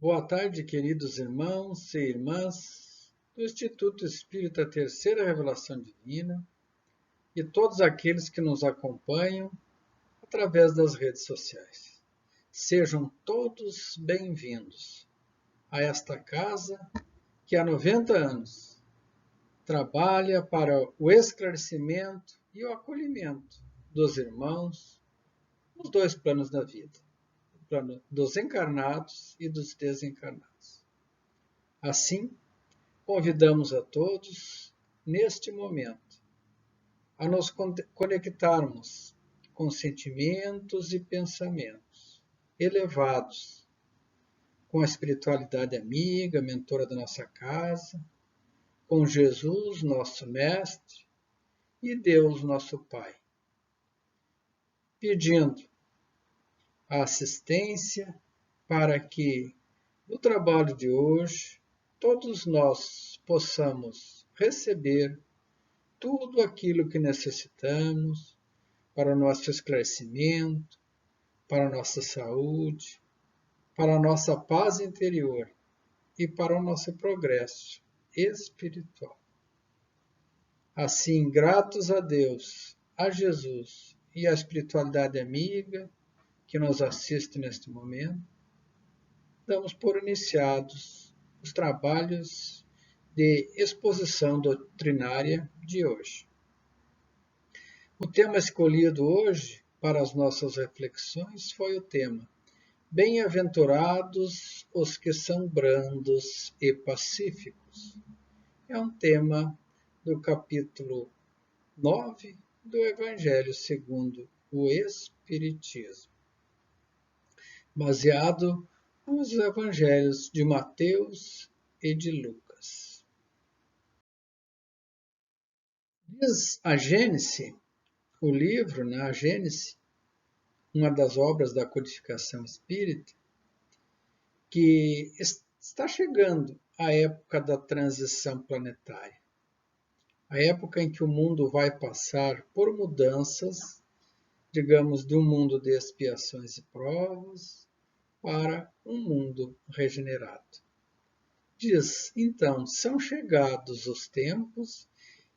Boa tarde, queridos irmãos e irmãs do Instituto Espírita Terceira Revelação Divina e todos aqueles que nos acompanham através das redes sociais. Sejam todos bem-vindos a esta casa que há 90 anos trabalha para o esclarecimento e o acolhimento dos irmãos nos dois planos da vida, o plano dos encarnados e dos desencarnados. Assim, convidamos a todos, neste momento, a nos conectarmos com sentimentos e pensamentos elevados, com a espiritualidade amiga, mentora da nossa casa, com Jesus, nosso Mestre, e Deus, nosso Pai, pedindo a assistência para que, no trabalho de hoje, todos nós possamos receber tudo aquilo que necessitamos para o nosso esclarecimento, para a nossa saúde, para a nossa paz interior e para o nosso progresso espiritual. Assim, gratos a Deus, a Jesus e à espiritualidade amiga que nos assiste neste momento, damos por iniciados os trabalhos de exposição doutrinária de hoje. O tema escolhido hoje para as nossas reflexões foi o tema Bem-aventurados os que são brandos e pacíficos. É um tema do capítulo 9 do Evangelho segundo o Espiritismo, baseado nos evangelhos de Mateus e de Lucas. Diz a Gênese, o livro, a Gênese, uma das obras da codificação espírita, que está chegando a época da transição planetária, a época em que o mundo vai passar por mudanças, digamos, de um mundo de expiações e provas para um mundo regenerado. Diz, então, são chegados os tempos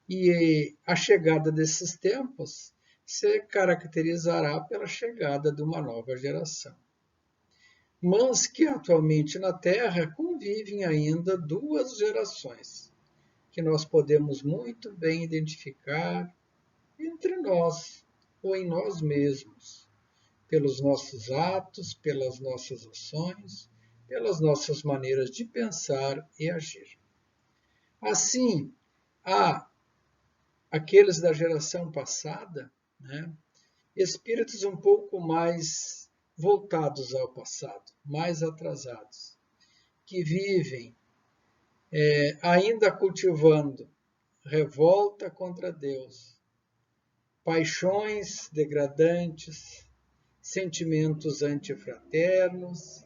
e a chegada desses tempos se caracterizará pela chegada de uma nova geração. Mas que atualmente na Terra convivem ainda duas gerações, que nós podemos muito bem identificar entre nós ou em nós mesmos, pelos nossos atos, pelas nossas ações, pelas nossas maneiras de pensar e agir. Assim, há aqueles da geração passada, espíritos um pouco mais voltados ao passado, mais atrasados, que vivem ainda cultivando revolta contra Deus, paixões degradantes, sentimentos antifraternos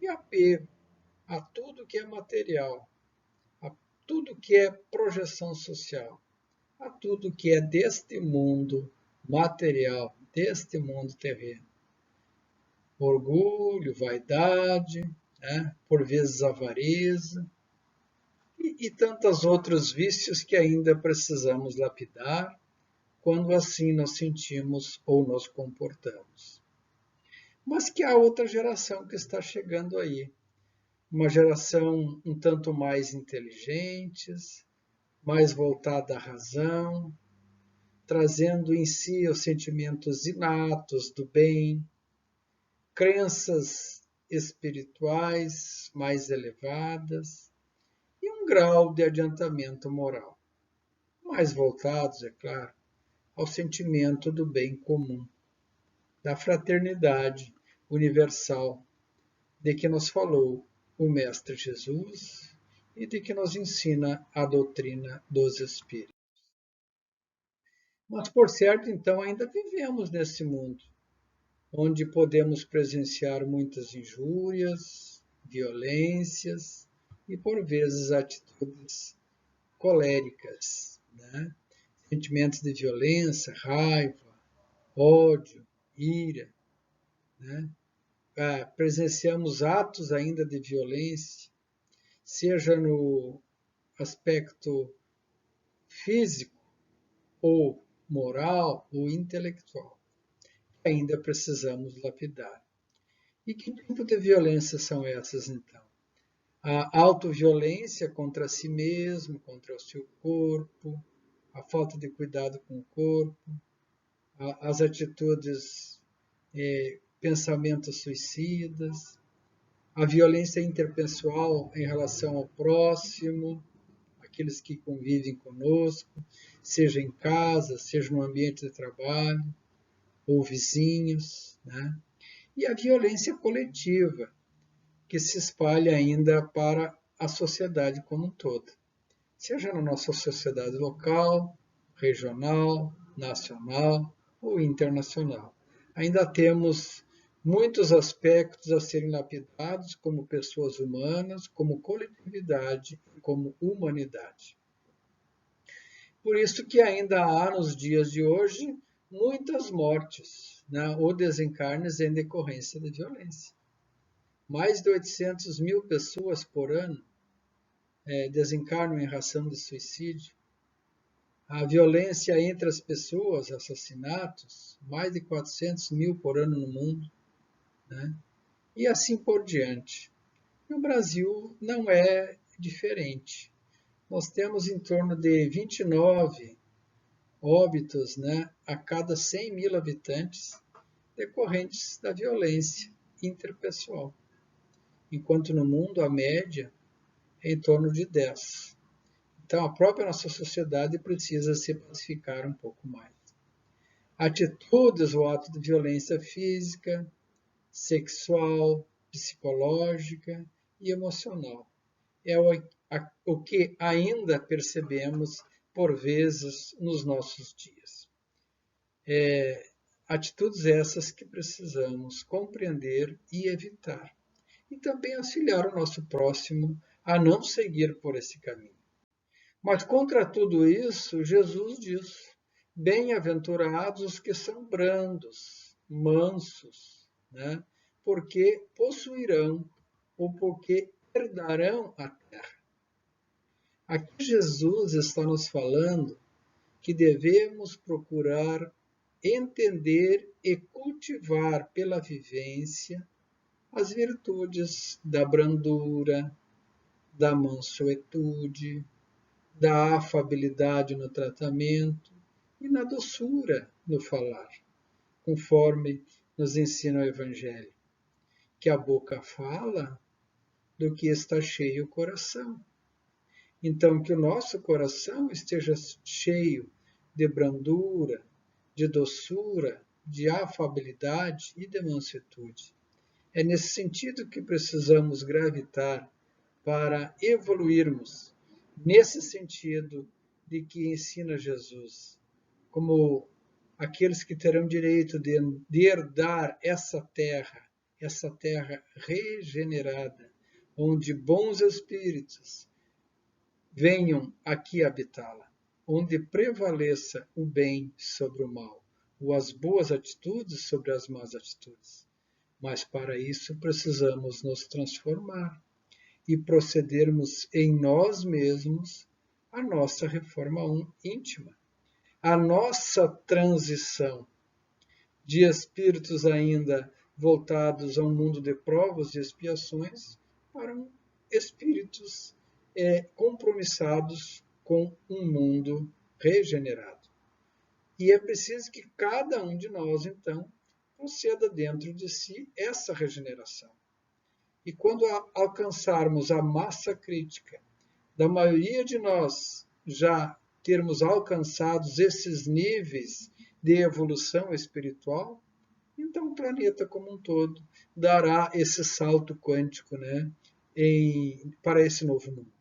e apego a tudo que é material, a tudo que é projeção social, a tudo que é deste mundo material, deste mundo terreno. Orgulho, vaidade, por vezes avareza e tantos outros vícios que ainda precisamos lapidar quando assim nos sentimos ou nos comportamos. Mas que há outra geração que está chegando aí, uma geração um tanto mais inteligentes, mais voltada à razão, trazendo em si os sentimentos inatos do bem, crenças espirituais mais elevadas e um grau de adiantamento moral, mais voltados, é claro, ao sentimento do bem comum, da fraternidade universal, de que nos falou o Mestre Jesus e de que nos ensina a doutrina dos Espíritos. Mas, por certo, então, ainda vivemos nesse mundo, onde podemos presenciar muitas injúrias, violências e, por vezes, atitudes coléricas, sentimentos de violência, raiva, ódio, ira, presenciamos atos ainda de violência, seja no aspecto físico, ou moral, ou intelectual, ainda precisamos lapidar. E que tipo de violências são essas, então? A autoviolência contra si mesmo, contra o seu corpo, a falta de cuidado com o corpo, as atitudes, pensamentos suicidas, a violência interpessoal em relação ao próximo, aqueles que convivem conosco, seja em casa, seja no ambiente de trabalho, ou vizinhos, né? E a violência coletiva, que se espalha ainda para a sociedade como um todo, seja na nossa sociedade local, regional, nacional ou internacional. Ainda temos muitos aspectos a serem lapidados como pessoas humanas, como coletividade, como humanidade. Por isso que ainda há nos dias de hoje muitas mortes, né, ou desencarnes em decorrência da violência. Mais de 800 mil pessoas por ano desencarnam em razão de suicídio. A violência entre as pessoas, assassinatos, mais de 400 mil por ano no mundo, né? E assim por diante. E o Brasil não é diferente. Nós temos em torno de 29 óbitos, né, a cada 100 mil habitantes decorrentes da violência interpessoal, enquanto no mundo a média é em torno de 10. Então, a própria nossa sociedade precisa se pacificar um pouco mais. Atitudes ou atos de violência física, sexual, psicológica e emocional é o que ainda percebemos por vezes nos nossos dias. Atitudes essas que precisamos compreender e evitar, e também auxiliar o nosso próximo a não seguir por esse caminho. Mas contra tudo isso, Jesus diz: bem-aventurados os que são brandos, mansos, né? Porque possuirão ou porque herdarão a terra. Aqui Jesus está nos falando que devemos procurar entender e cultivar pela vivência as virtudes da brandura, da mansuetude, da afabilidade no tratamento e na doçura no falar, conforme nos ensina o Evangelho, que a boca fala do que está cheio o coração. Então, que o nosso coração esteja cheio de brandura, de doçura, de afabilidade e de mansuetude. É nesse sentido que precisamos gravitar para evoluirmos, nesse sentido de que ensina Jesus, como aqueles que terão direito de herdar essa terra regenerada, onde bons espíritos venham aqui habitá-la, onde prevaleça o bem sobre o mal, ou as boas atitudes sobre as más atitudes. Mas para isso precisamos nos transformar e procedermos em nós mesmos a nossa reforma íntima, a nossa transição de espíritos ainda voltados a um mundo de provas e expiações para espíritos compromissados com um mundo regenerado. E é preciso que cada um de nós, então, proceda dentro de si essa regeneração. E quando alcançarmos a massa crítica da maioria de nós já termos alcançado esses níveis de evolução espiritual, então o planeta como um todo dará esse salto quântico, né, para esse novo mundo.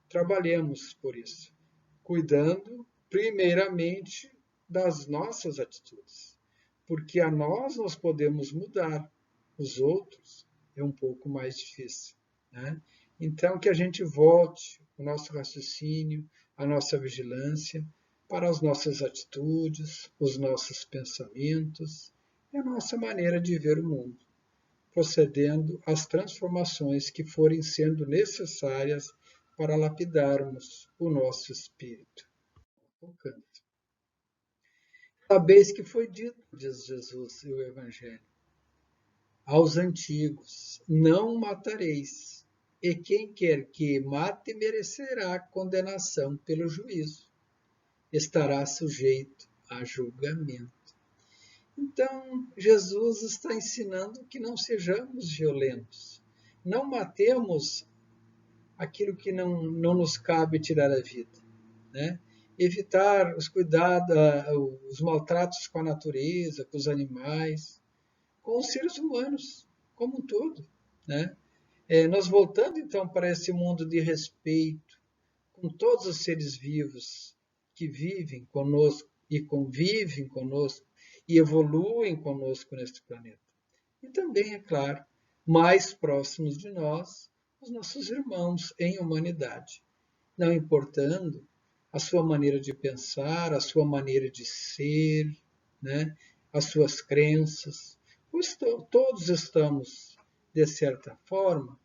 Trabalhemos por isso, cuidando primeiramente das nossas atitudes, porque a nós podemos mudar, os outros é um pouco mais difícil, né? Então que a gente volte o nosso raciocínio, a nossa vigilância para as nossas atitudes, os nossos pensamentos e a nossa maneira de ver o mundo. procedendo às transformações que forem sendo necessárias para lapidarmos o nosso espírito. Sabeis que foi dito, diz Jesus e o Evangelho, aos antigos: não matareis, e quem quer que mate merecerá condenação pelo juízo, estará sujeito a julgamento. Então, Jesus está ensinando que não sejamos violentos, não matemos aquilo que não nos cabe tirar a vida, né? Evitar os cuidados, os maltratos com a natureza, com os animais, com os seres humanos como um todo, né? Nós voltando então para esse mundo de respeito com todos os seres vivos que vivem conosco e convivem conosco e evoluem conosco neste planeta. E também, é claro, mais próximos de nós, os nossos irmãos em humanidade, não importando a sua maneira de pensar, a sua maneira de ser, né? As suas crenças, pois todos estamos, de certa forma,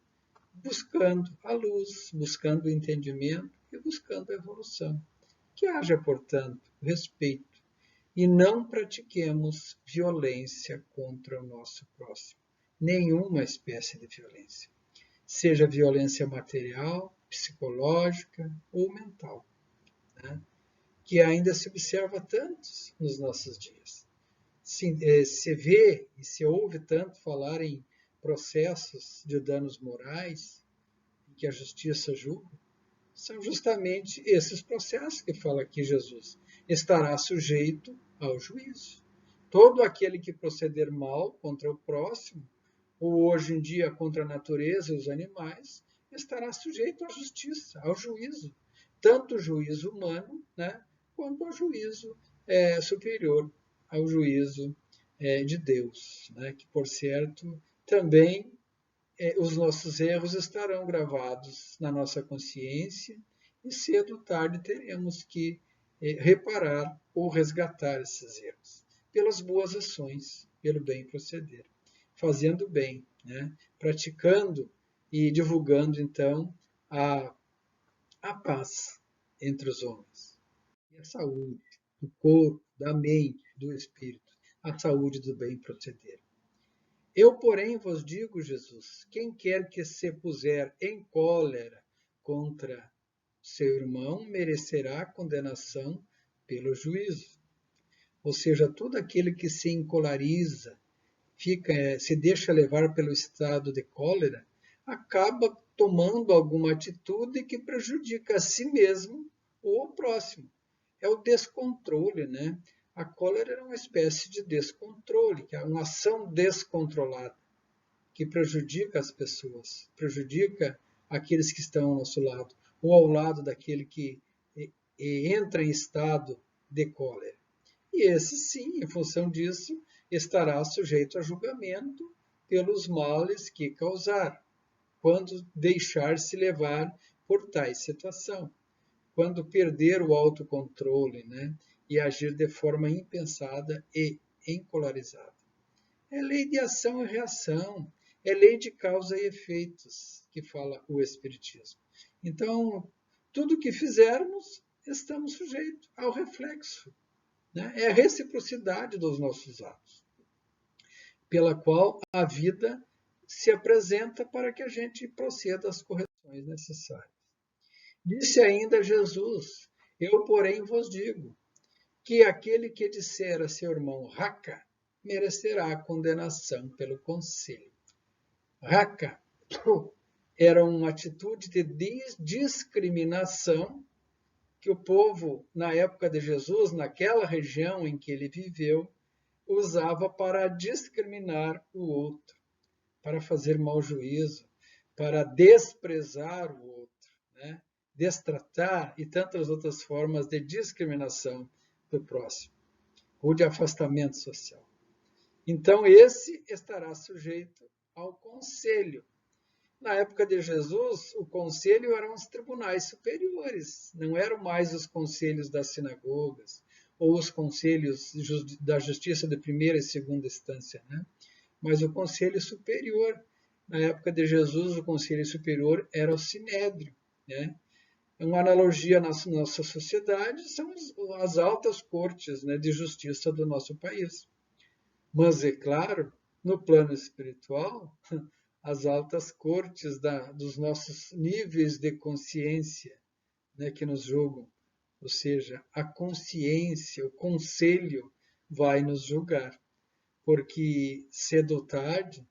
buscando a luz, buscando o entendimento e buscando a evolução. Que haja, portanto, respeito e não pratiquemos violência contra o nosso próximo. Nenhuma espécie de violência. Seja violência material, psicológica ou mental, né? Que ainda se observa tantos nos nossos dias. Se vê e se ouve tanto falar em processos de danos morais, em que a justiça julga, são justamente esses processos que fala aqui Jesus. Estará sujeito ao juízo. Todo aquele que proceder mal contra o próximo, ou hoje em dia contra a natureza e os animais, estará sujeito à justiça, ao juízo. Tanto o juízo humano, né, quanto ao juízo superior, ao juízo de Deus, né, que, por certo, também os nossos erros estarão gravados na nossa consciência e cedo ou tarde teremos que reparar ou resgatar esses erros pelas boas ações, pelo bem proceder, fazendo bem, né? Praticando e divulgando então a paz entre os homens e a saúde do corpo, da mente, do espírito, a saúde do bem proceder. Eu, porém, vos digo, Jesus, quem quer que se puser em cólera contra seu irmão merecerá condenação pelo juízo. Ou seja, todo aquele que se encolariza, se deixa levar pelo estado de cólera, acaba tomando alguma atitude que prejudica a si mesmo ou ao próximo. É o descontrole, né? A cólera é uma espécie de descontrole, que é uma ação descontrolada, que prejudica as pessoas, prejudica aqueles que estão ao nosso lado, ou ao lado daquele que entra em estado de cólera. E esse, sim, em função disso, estará sujeito a julgamento pelos males que causar, quando deixar-se levar por tais situação, quando perder o autocontrole, né, e agir de forma impensada e encolarizada. É lei de ação e reação, é lei de causa e efeitos, que fala o Espiritismo. Então, tudo que fizermos, estamos sujeitos ao reflexo, né? É a reciprocidade dos nossos atos, pela qual a vida se apresenta para que a gente proceda às correções necessárias. Disse ainda Jesus: eu, porém, vos digo que aquele que disser a seu irmão raca merecerá a condenação pelo conselho. Raca era uma atitude de discriminação que o povo, na época de Jesus, naquela região em que ele viveu, usava para discriminar o outro, para fazer mau juízo, para desprezar o outro, né? Destratar e tantas outras formas de discriminação do próximo, ou de afastamento social. Então, esse estará sujeito ao conselho. Na época de Jesus, o conselho eram os tribunais superiores, não eram mais os conselhos das sinagogas ou os conselhos da justiça de primeira e segunda instância, né? mas o conselho superior. Na época de Jesus, o conselho superior era o sinédrio, né? Uma analogia na nossa sociedade são as altas cortes, né, de justiça do nosso país. Mas, é claro, no plano espiritual, as altas cortes dos nossos níveis de consciência, né, que nos julgam, ou seja, a consciência, o conselho vai nos julgar, porque cedo ou tarde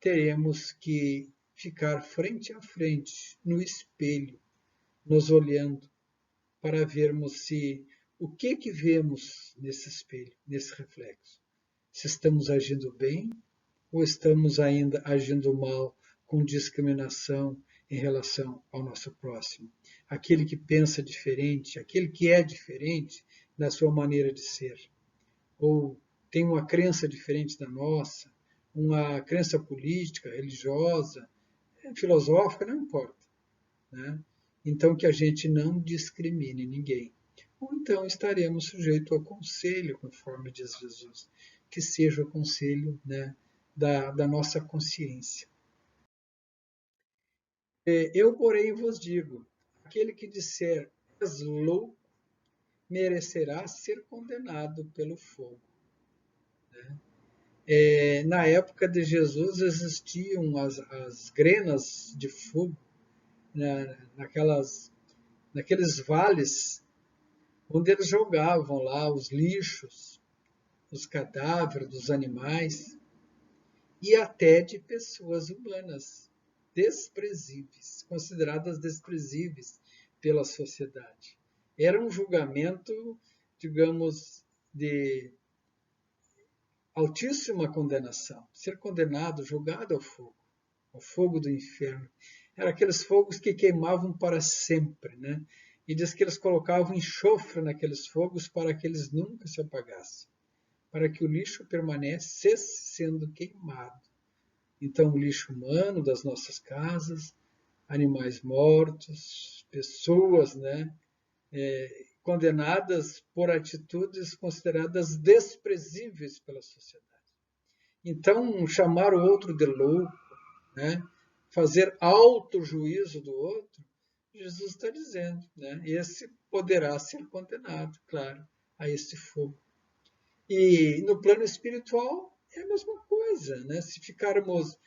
teremos que ficar frente a frente, no espelho, nos olhando, para vermos se o que vemos nesse espelho, nesse reflexo. Se estamos agindo bem ou estamos ainda agindo mal, com discriminação em relação ao nosso próximo. Aquele que pensa diferente, aquele que é diferente na sua maneira de ser, ou tem uma crença diferente da nossa, uma crença política, religiosa, filosófica, não importa, né? Então, que a gente não discrimine ninguém. Ou então estaremos sujeitos ao conselho, conforme diz Jesus, que seja o conselho, né, da nossa consciência. Eu, porém, vos digo: aquele que disser és louco, merecerá ser condenado pelo fogo. Na época de Jesus existiam as grenas de fogo, né, naqueles vales onde eles jogavam lá os lixos, os cadáveres dos animais e até de pessoas humanas desprezíveis, consideradas desprezíveis pela sociedade. Era um julgamento, digamos, de altíssima condenação, ser condenado, julgado ao fogo do inferno. Eram aqueles fogos que queimavam para sempre, né? E diz que eles colocavam enxofre naqueles fogos para que eles nunca se apagassem, para que o lixo permanecesse sendo queimado. Então, o lixo humano das nossas casas, animais mortos, pessoas, né, condenadas por atitudes consideradas desprezíveis pela sociedade. Então, chamar o outro de louco, né, fazer auto-juízo do outro, Jesus está dizendo, né, esse poderá ser condenado, claro, a este fogo. E no plano espiritual é a mesma coisa, né? Se ficarmos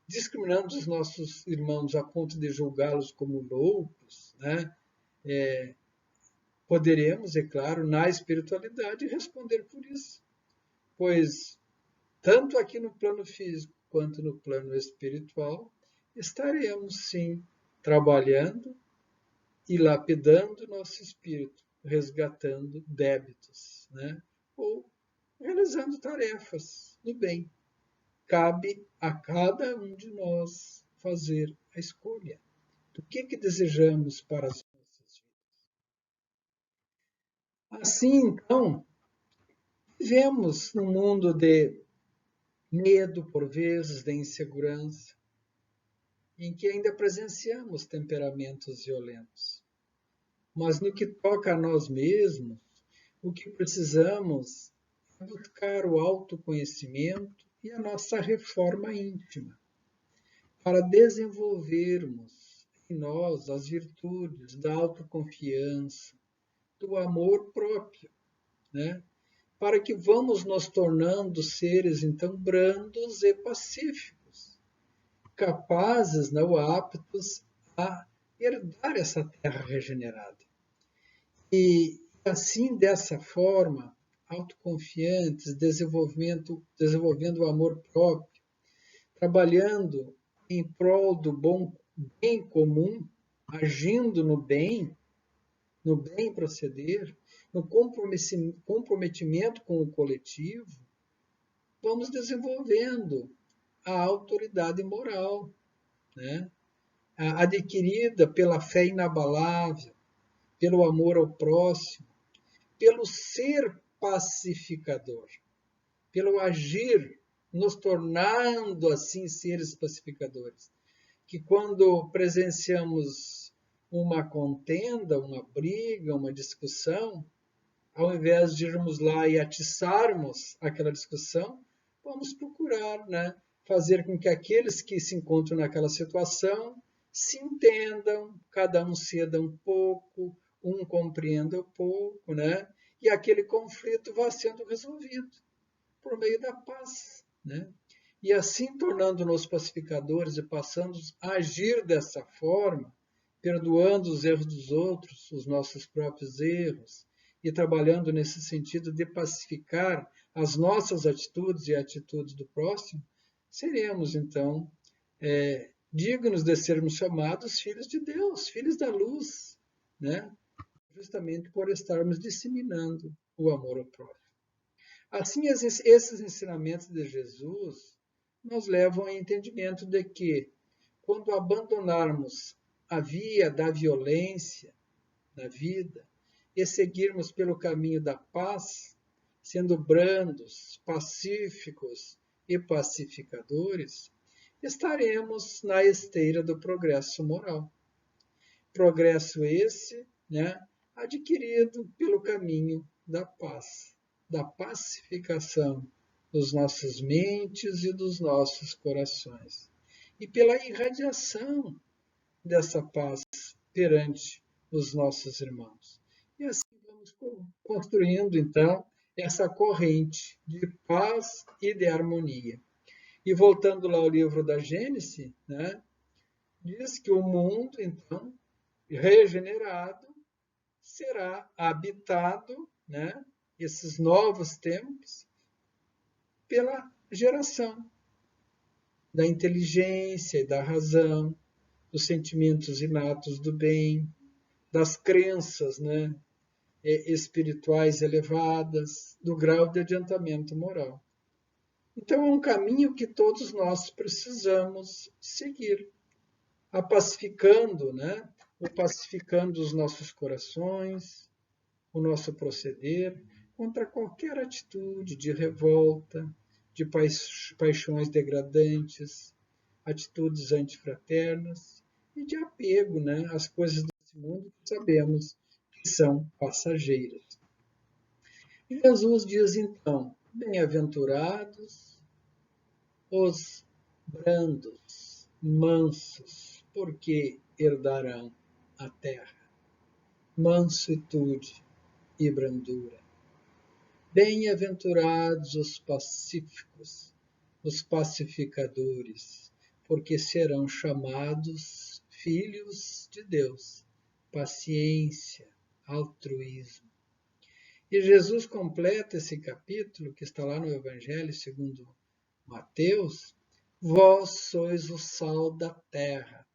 discriminando os nossos irmãos a ponto de julgá-los como loucos, né? Poderemos, é claro, na espiritualidade responder por isso, pois tanto aqui no plano físico quanto no plano espiritual estaremos sim trabalhando e lapidando nosso espírito, resgatando débitos, né? Ou realizando tarefas do bem. Cabe a cada um de nós fazer a escolha do que desejamos para as nossas vidas. Assim, então, vivemos num mundo de medo, por vezes, de insegurança, em que ainda presenciamos temperamentos violentos. Mas no que toca a nós mesmos, o que precisamos é buscar o autoconhecimento e a nossa reforma íntima, para desenvolvermos em nós as virtudes da autoconfiança, do amor próprio, né? Para que vamos nos tornando seres então brandos e pacíficos, capazes, não aptos a herdar essa terra regenerada. E assim, dessa forma, autoconfiantes, desenvolvendo o amor próprio, trabalhando em prol do bem comum, agindo no bem proceder, no comprometimento com o coletivo, vamos desenvolvendo a autoridade moral, né? Adquirida pela fé inabalável, pelo amor ao próximo, pelo ser pacificador, pelo agir, nos tornando assim seres pacificadores, que quando presenciamos uma contenda, uma briga, uma discussão, ao invés de irmos lá e atiçarmos aquela discussão, vamos procurar, né, fazer com que aqueles que se encontram naquela situação se entendam, cada um ceda um pouco, um compreenda um pouco, né, e aquele conflito vá sendo resolvido por meio da paz, né? E assim, tornando-nos pacificadores e passando a agir dessa forma, perdoando os erros dos outros, os nossos próprios erros, e trabalhando nesse sentido de pacificar as nossas atitudes e atitudes do próximo, seremos, então, dignos de sermos chamados filhos de Deus, filhos da luz, né? Justamente por estarmos disseminando o amor ao próximo. Assim, esses ensinamentos de Jesus nos levam ao entendimento de que, quando abandonarmos a via da violência na vida e seguirmos pelo caminho da paz, sendo brandos, pacíficos e pacificadores, estaremos na esteira do progresso moral. Progresso esse, né, adquirido pelo caminho da paz, da pacificação dos nossos mentes e dos nossos corações, e pela irradiação dessa paz perante os nossos irmãos. E assim vamos construindo, então, essa corrente de paz e de harmonia. E voltando lá ao livro da Gênesis, né, diz que o mundo, então, regenerado, será habitado, né, esses novos tempos, pela geração da inteligência e da razão, dos sentimentos inatos do bem, das crenças, né, espirituais elevadas, do grau de adiantamento moral. Então é um caminho que todos nós precisamos seguir, pacificando, né, pacificando os nossos corações, o nosso proceder contra qualquer atitude de revolta, de paixões degradantes, atitudes antifraternas e de apego, né, às coisas desse mundo que sabemos que são passageiras. Jesus diz então: bem-aventurados os brandos, mansos, porque herdarão a terra. Mansuetude e brandura. Bem-aventurados os pacíficos, os pacificadores, porque serão chamados filhos de Deus. Paciência, altruísmo. E Jesus completa esse capítulo, que está lá no Evangelho segundo Mateus: vós sois o sal da terra,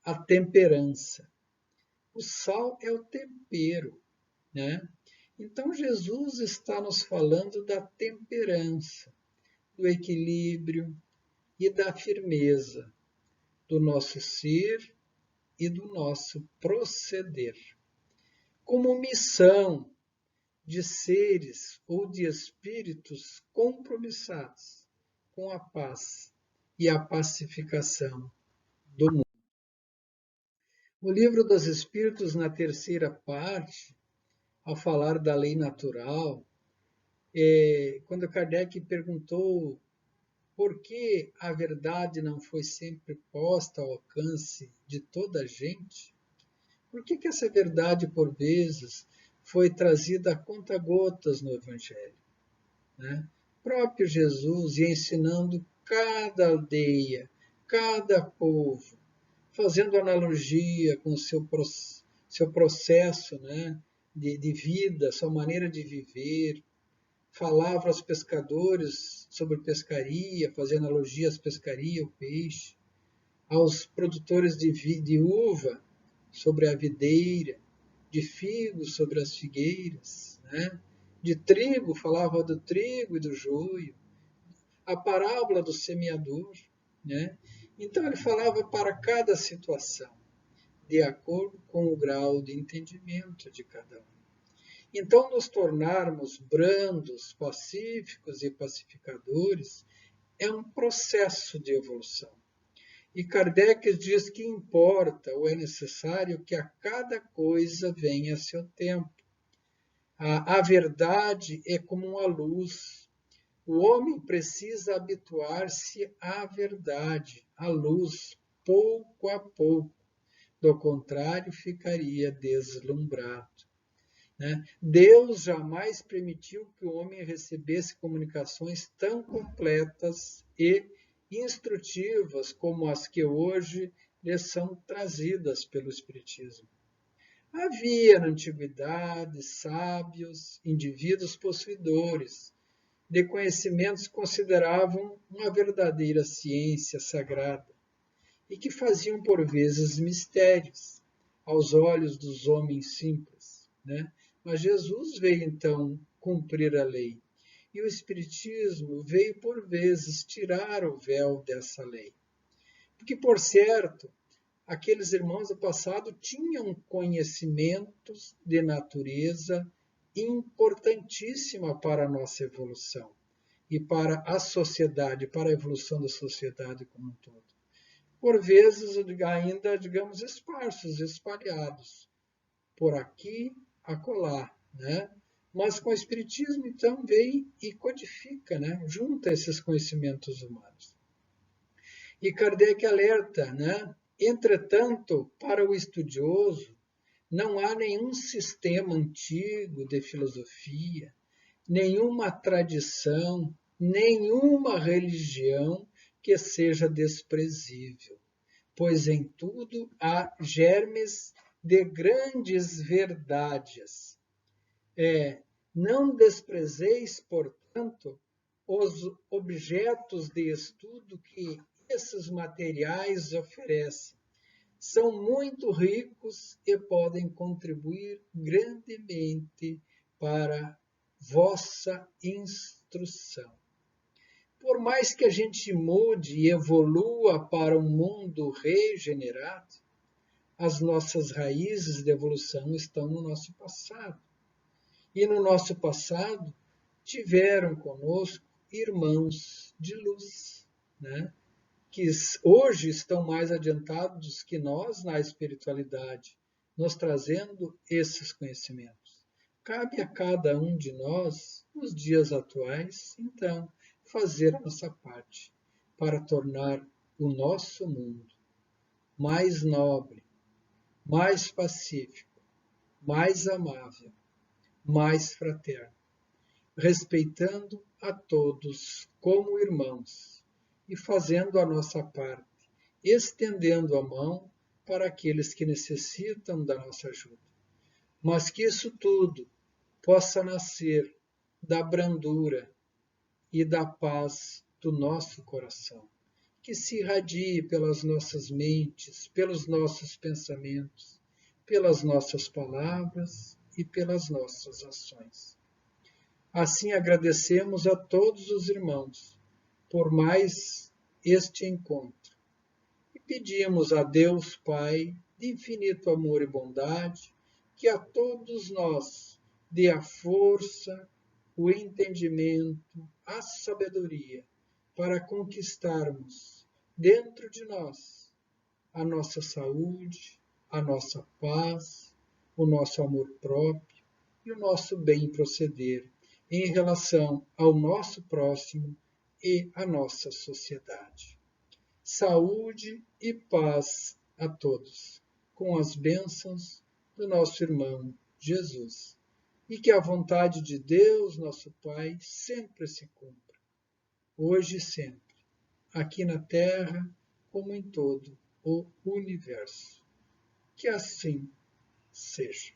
a temperança. O sal é o tempero, né? Então Jesus está nos falando da temperança, do equilíbrio e da firmeza do nosso ser e do nosso proceder. Como missão de seres ou de espíritos compromissados com a paz e a pacificação do mundo. O Livro dos Espíritos, na terceira parte, ao falar da lei natural, quando Kardec perguntou por que a verdade não foi sempre posta ao alcance de toda a gente, por que essa verdade, por vezes, foi trazida a conta-gotas no Evangelho, né? O próprio Jesus ia ensinando cada aldeia, cada povo, fazendo analogia com o seu processo, né, de vida, sua maneira de viver. Falava aos pescadores sobre pescaria, fazendo analogia às pescaria, o peixe. Aos produtores de uva, sobre a videira. De figos, sobre as figueiras. Né? De trigo, falava do trigo e do joio. A parábola do semeador. Né? Então, ele falava para cada situação, de acordo com o grau de entendimento de cada um. Então, nos tornarmos brandos, pacíficos e pacificadores é um processo de evolução. E Kardec diz que importa ou é necessário que a cada coisa venha a seu tempo. A verdade é como uma luz. O homem precisa habituar-se à verdade, à luz, pouco a pouco. Do contrário, ficaria deslumbrado. Né? Deus jamais permitiu que o homem recebesse comunicações tão completas e instrutivas como as que hoje lhe são trazidas pelo Espiritismo. Havia na antiguidade sábios, indivíduos possuidores de conhecimentos que consideravam uma verdadeira ciência sagrada e que faziam por vezes mistérios aos olhos dos homens simples, né? Mas Jesus veio então cumprir a lei e o Espiritismo veio por vezes tirar o véu dessa lei. Porque, por certo, aqueles irmãos do passado tinham conhecimentos de natureza importantíssima para a nossa evolução e para a sociedade, para a evolução da sociedade como um todo. Por vezes ainda, digamos, esparsos, espalhados, por aqui, acolá, né? Mas com o Espiritismo, então, vem e codifica, né? Junta esses conhecimentos humanos. E Kardec alerta, né? Entretanto, para o estudioso, não há nenhum sistema antigo de filosofia, nenhuma tradição, nenhuma religião que seja desprezível, pois em tudo há germes de grandes verdades. Não desprezeis, portanto, os objetos de estudo que esses materiais oferecem. São muito ricos e podem contribuir grandemente para vossa instrução. Por mais que a gente mude e evolua para um mundo regenerado, as nossas raízes de evolução estão no nosso passado. E no nosso passado tiveram conosco irmãos de luz, né? Que hoje estão mais adiantados que nós na espiritualidade, nos trazendo esses conhecimentos. Cabe a cada um de nós, nos dias atuais, então, fazer a nossa parte para tornar o nosso mundo mais nobre, mais pacífico, mais amável, mais fraterno, respeitando a todos como irmãos e fazendo a nossa parte, estendendo a mão para aqueles que necessitam da nossa ajuda. Mas que isso tudo possa nascer da brandura e da paz do nosso coração, que se irradie pelas nossas mentes, pelos nossos pensamentos, pelas nossas palavras e pelas nossas ações. Assim agradecemos a todos os irmãos por mais este encontro e pedimos a Deus Pai, de infinito amor e bondade, que a todos nós dê a força, o entendimento, a sabedoria para conquistarmos dentro de nós a nossa saúde, a nossa paz, o nosso amor próprio e o nosso bem proceder em relação ao nosso próximo e à nossa sociedade. Saúde e paz a todos, com as bênçãos do nosso irmão Jesus. E que a vontade de Deus, nosso Pai, sempre se cumpra, hoje e sempre, aqui na Terra, como em todo o universo. Que assim seja.